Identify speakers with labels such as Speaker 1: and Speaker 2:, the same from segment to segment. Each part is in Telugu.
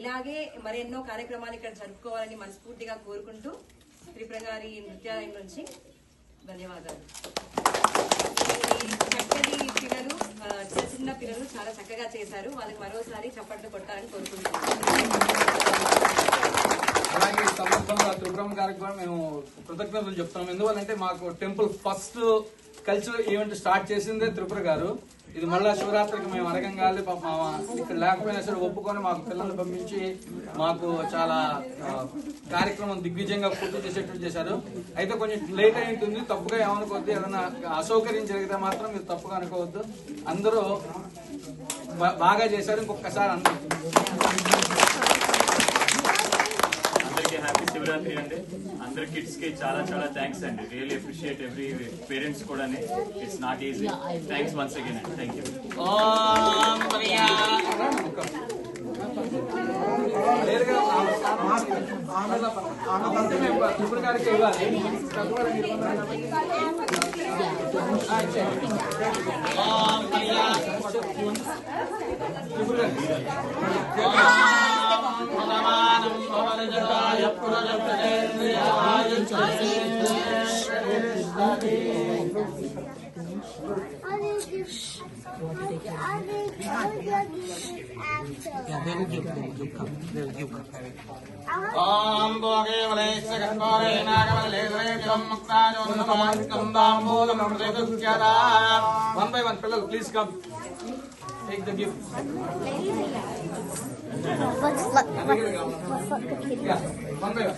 Speaker 1: ఇలాగే మరెన్నో కార్యక్రమాలు ఇక్కడ జరుపుకోవాలని మనస్ఫూర్తిగా కోరుకుంటూ త్రిపుర గారి నృత్యాలయం నుంచి ధన్యవాదాలు. చక్కటి పిల్లలు, చిన్న పిల్లలు చాలా చక్కగా చేశారు. వాళ్ళకి మరోసారి చప్పట్లు కొట్టాలని కోరుకుంటున్నాను.
Speaker 2: అలాగే ఈ సందర్భంగా త్రిపురం గారికి కూడా మేము కృతజ్ఞతలు చెప్తున్నాం. ఎందువల్లంటే మాకు temple first cultural event start చేసిందే త్రిపుర గారు. ఇది మళ్ళా శివరాత్రికి మేము అడగంగాలి ఇక్కడ లేకపోయినా సరే ఒప్పుకొని మాకు పిల్లల్ని పంపించి మాకు చాలా కార్యక్రమం దిగ్విజయంగా పూర్తి చేసేటట్టు చేశారు. అయితే కొంచెం లేట్ అయి ఉంటుంది, తప్పుగా ఏమనుకోవద్దు. ఏదైనా అసౌకర్యం జరిగితే మాత్రం మీరు తప్పుగా అనుకోవద్దు. అందరూ బాగా చేశారు. ఇంకొకసారి
Speaker 3: అందరికీ హ్యాపీ శివరాత్రి అండి. అందరి కిడ్స్ కి చాలా చాలా థ్యాంక్స్ అండి. రియల్లీ అప్రిషియేట్ ఎవ్రీ పేరెంట్స్ కూడా. It's not easy. Thanks once again అండి. Thank you.
Speaker 2: త్రిపుర గారికి ఇవ్వాలి. One by one, fellow, please come. Take the gift.
Speaker 4: Let's look the kid.
Speaker 2: Yeah, one by one.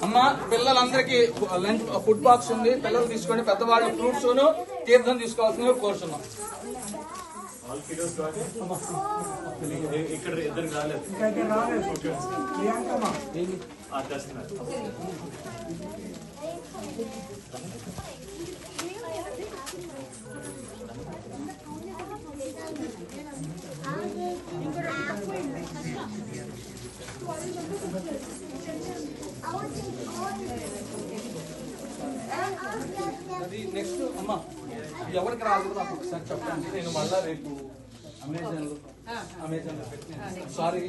Speaker 2: అమ్మా, పిల్లలందరికీ లంచ్ ఫుడ్ బాక్స్ ఉంది. పిల్లలు తీసుకొని పెద్దవాళ్ళు ఫ్రూట్స్ తీర్థం తీసుకోవాల్సిందిగా కోరుతున్నాం.
Speaker 3: ఇక్కడ ఇద్దరు రాలేదు.
Speaker 2: అది నెక్స్ట్ అమ్మా ఎవరికి రాదు నాకు ఒకసారి చెప్పండి. నేను మళ్ళా రేపు అమెజాన్ లో పెట్టిన సారీ.